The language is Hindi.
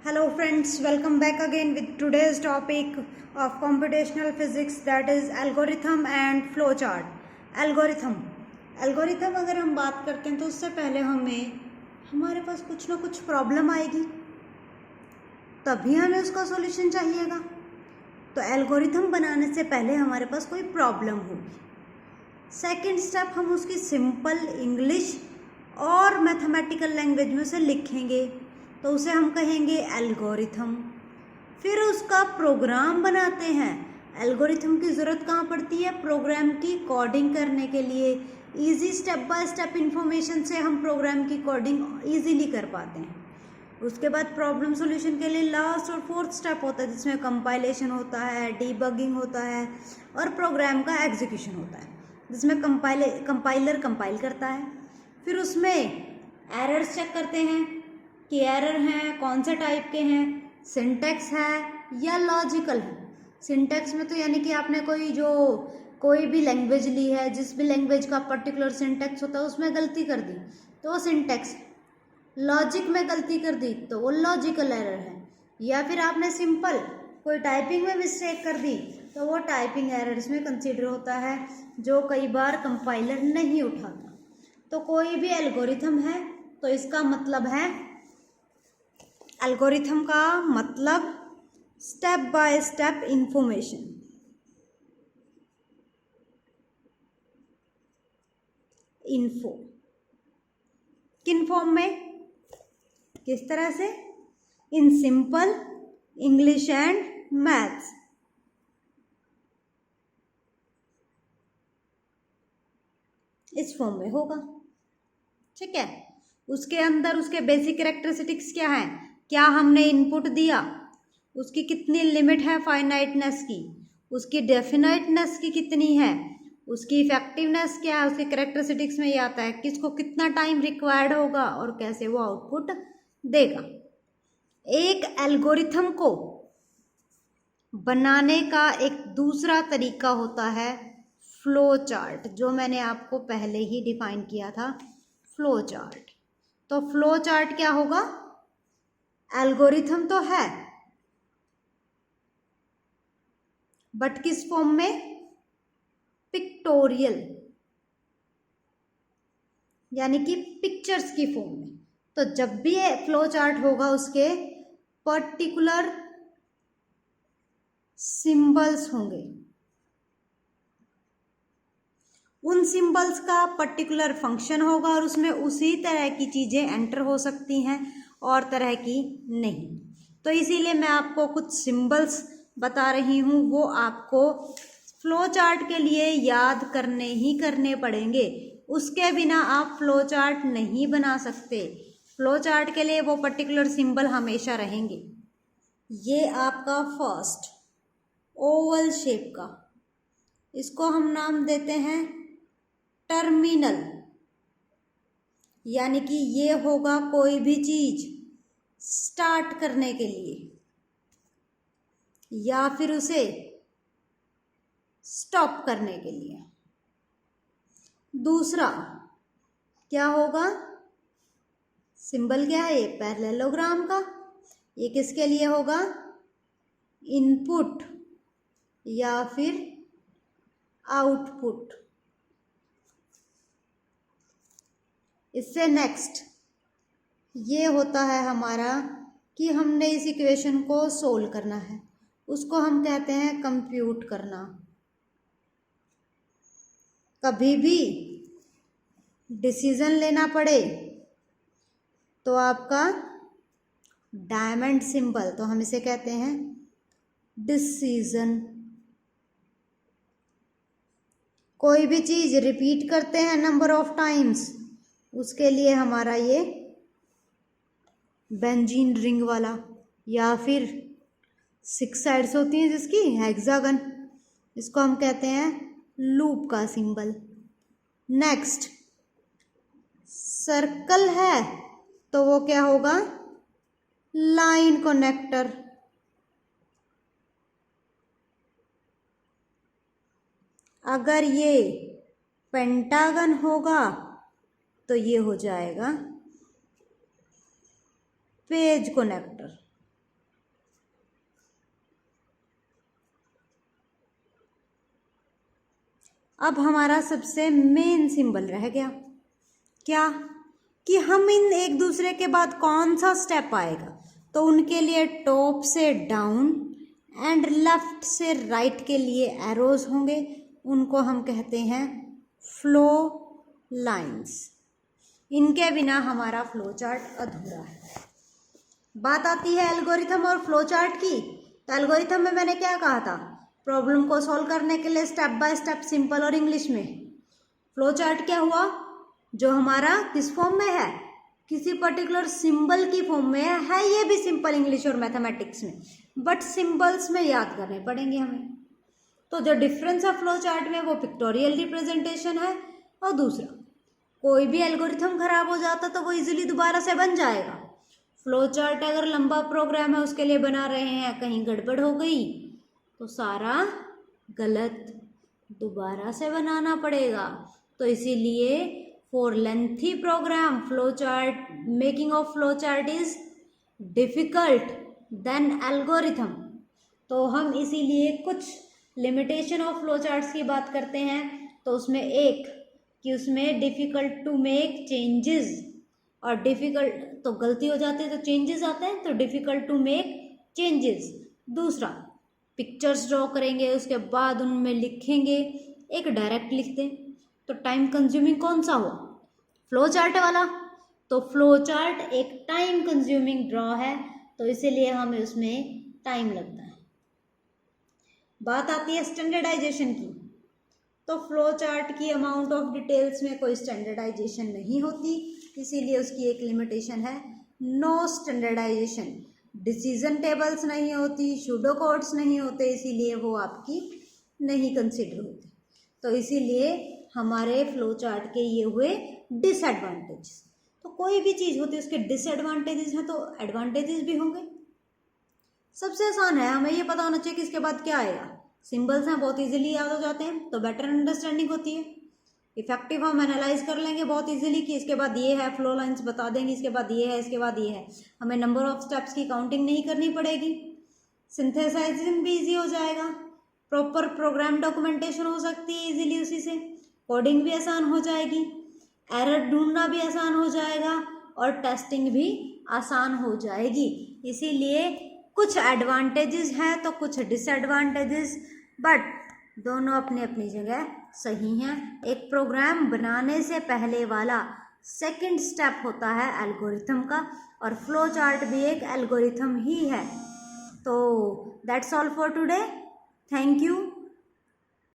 Hello friends, welcome back again with today's topic of computational physics, that is algorithm and flowchart. Algorithm अगर हम बात करते हैं तो उससे पहले हमारे पास कुछ ना कुछ प्रॉब्लम आएगी, तभी हमें उसका सॉल्यूशन चाहिएगा। तो एल्गोरिथम बनाने से पहले हमारे पास कोई प्रॉब्लम होगी। सेकंड स्टेप, हम उसकी सिंपल इंग्लिश और मैथमेटिकल लैंग्वेज में उसे लिखेंगे, तो उसे हम कहेंगे एल्गोरिथम। फिर उसका प्रोग्राम बनाते हैं। एल्गोरिथम की ज़रूरत कहाँ पड़ती है? प्रोग्राम की कोडिंग करने के लिए। Easy step by step information से हम प्रोग्राम की कोडिंग इजीली कर पाते हैं। उसके बाद प्रॉब्लम सॉल्यूशन के लिए लास्ट और फोर्थ स्टेप होता है, जिसमें कंपाइलेशन होता है, डीबगिंग होता है और प्रोग्राम का एग्जीक्यूशन होता है, जिसमें कंपाइलर कंपाइल करता है। फिर उसमें एरर्स चेक करते हैं कि एरर हैं कौन से टाइप के हैं, सिंटैक्स है या लॉजिकल है। सिंटैक्स में तो यानी कि आपने कोई भी लैंग्वेज ली है, जिस भी लैंग्वेज का पर्टिकुलर सिंटैक्स होता है उसमें गलती कर दी तो वो सिंटैक्स। लॉजिक में गलती कर दी तो वो लॉजिकल एरर है। या फिर आपने सिंपल कोई टाइपिंग में मिस्टेक कर दी तो वो टाइपिंग एरर इसमें कंसीडर होता है, जो कई बार कंपाइलर नहीं उठाता। तो कोई भी एल्गोरिथम है तो इसका मतलब है, एल्गोरिथम का मतलब step by step information. Info किन फॉर्म में, किस तरह से? In simple English and maths. इस फॉर्म में होगा, ठीक है। उसके अंदर उसके बेसिक कैरेक्टरिस्टिक्स क्या है? क्या हमने इनपुट दिया, उसकी कितनी लिमिट है फाइनाइटनेस की, उसकी डेफिनाइटनेस की कितनी है, उसकी इफेक्टिवनेस क्या है, उसके कैरेक्टरिस्टिक्स में ये आता है किसको कितना टाइम रिक्वायर्ड होगा और कैसे वो आउटपुट देगा। एक एल्गोरिथम को बनाने का एक दूसरा तरीका होता है फ्लो चार्ट, जो मैंने आपको पहले ही डिफाइन किया था, फ्लो चार्ट। तो फ्लो चार्ट क्या होगा? एल्गोरिथम तो है बट किस फॉर्म में? पिक्टोरियल, यानी कि पिक्चर्स की फॉर्म में। तो जब भी ये फ्लो चार्ट होगा उसके पर्टिकुलर सिंबल्स होंगे, उन सिंबल्स का पर्टिकुलर फंक्शन होगा और उसमें उसी तरह की चीजें एंटर हो सकती हैं और तरह की नहीं। तो इसीलिए मैं आपको कुछ सिंबल्स बता रही हूँ, वो आपको फ्लो चार्ट के लिए याद करने पड़ेंगे। उसके बिना आप फ्लो चार्ट नहीं बना सकते। फ्लो चार्ट के लिए वो पर्टिकुलर सिंबल हमेशा रहेंगे। ये आपका फर्स्ट ओवल शेप का, इसको हम नाम देते हैं टर्मिनल, यानी कि ये होगा कोई भी चीज स्टार्ट करने के लिए या फिर उसे स्टॉप करने के लिए। दूसरा क्या होगा? सिंबल क्या है? ये पैरेललोग्राम का। ये किसके लिए होगा? इनपुट या फिर आउटपुट। इससे नेक्स्ट ये होता है हमारा कि हमने इस इक्वेशन को सोल्व करना है, उसको हम कहते हैं कंप्यूट करना। कभी भी डिसीजन लेना पड़े तो आपका डायमंड सिंबल, तो हम इसे कहते हैं डिसीजन। कोई भी चीज रिपीट करते हैं नंबर ऑफ टाइम्स, उसके लिए हमारा ये बेंजीन रिंग वाला, या फिर 6 साइड्स होती हैं जिसकी हेक्सागन, इसको हम कहते हैं लूप का सिंबल। नेक्स्ट सर्कल है तो वो क्या होगा? Line connector. अगर ये पेंटागन होगा तो ये हो जाएगा पेज कनेक्टर। अब हमारा सबसे मेन सिंबल रह गया क्या, कि हम इन एक दूसरे के बाद कौन सा स्टेप आएगा। तो उनके लिए टॉप से डाउन एंड लेफ्ट से राइट के लिए एरोज होंगे, उनको हम कहते हैं फ्लो लाइंस। इनके बिना हमारा फ्लो चार्ट अधूरा है। बात आती है एल्गोरिथम और फ्लो चार्ट की। तो एल्गोरिथम में मैंने क्या कहा था, प्रॉब्लम को सॉल्व करने के लिए स्टेप बाय स्टेप सिंपल और इंग्लिश में। फ्लो चार्ट क्या हुआ, जो हमारा किस फॉर्म में है, किसी पर्टिकुलर सिंबल की फॉर्म में है। ये भी सिंपल इंग्लिश और मैथमेटिक्स में, बट सिंबल्स में याद करने पड़ेंगे हमें। तो जो डिफरेंस है फ्लो चार्ट में वो पिक्टोरियल रिप्रेजेंटेशन है, और दूसरा कोई भी एल्गोरिथम खराब हो जाता तो वो इजीली दोबारा से बन जाएगा। फ्लो चार्ट अगर लंबा प्रोग्राम है उसके लिए बना रहे हैं, कहीं गड़बड़ हो गई तो सारा गलत दोबारा से बनाना पड़ेगा। तो इसीलिए for lengthy program flow chart, making of flow chart is difficult than algorithm. तो हम इसीलिए कुछ लिमिटेशन ऑफ फ्लो चार्ट्स की बात करते हैं। तो उसमें एक कि उसमें डिफ़िकल्ट टू मेक चेंजेस, और डिफ़िकल्ट तो गलती हो जाती है तो चेंजेस आते हैं, तो डिफ़िकल्ट टू मेक चेंजेस। दूसरा पिक्चर्स ड्रॉ करेंगे, उसके बाद उनमें लिखेंगे, एक डायरेक्ट लिख दें तो टाइम कंज्यूमिंग कौन सा हुआ, फ्लो चार्ट वाला। तो फ्लो चार्ट एक टाइम कंज्यूमिंग ड्रॉ है, तो इसीलिए हमें उसमें टाइम लगता है। बात आती है स्टैंडर्डाइजेशन की। तो फ्लो चार्ट की अमाउंट ऑफ डिटेल्स में कोई स्टैंडर्डाइजेशन नहीं होती, इसीलिए उसकी एक लिमिटेशन है, नो स्टैंडर्डाइजेशन। डिसीजन टेबल्स नहीं होती, सूडो कोड्स नहीं होते, इसीलिए वो आपकी नहीं कंसिडर होती। तो इसीलिए हमारे फ्लो चार्ट के ये हुए डिसएडवांटेज। तो कोई भी चीज़ होती है उसके डिसएडवांटेजेस हैं तो एडवांटेजेस भी होंगे। सबसे आसान है, हमें ये पता होना चाहिए कि इसके बाद क्या आएगा। सिंबल्स हैं, बहुत इजीली याद हो जाते हैं, तो बेटर अंडरस्टैंडिंग होती है। इफेक्टिव हम एनालाइज कर लेंगे बहुत इजीली कि इसके बाद ये है, फ्लो लाइंस बता देंगे, इसके बाद ये है, इसके बाद ये है, हमें नंबर ऑफ स्टेप्स की काउंटिंग नहीं करनी पड़ेगी। सिंथेसाइजिंग भी इजी हो जाएगा, प्रॉपर प्रोग्राम डॉक्यूमेंटेशन हो सकती है इजीली उसी से, कोडिंग भी आसान हो जाएगी, एरर ढूंढना भी आसान हो जाएगा, और टेस्टिंग भी आसान हो जाएगी। इसीलिए कुछ एडवांटेजेस हैं तो कुछ डिसएडवांटेजेस, बट दोनों अपनी अपनी जगह सही हैं। एक प्रोग्राम बनाने से पहले वाला सेकंड स्टेप होता है एल्गोरिथम का, और फ्लो चार्ट भी एक एल्गोरिथम ही है। तो that's all for today, thank you.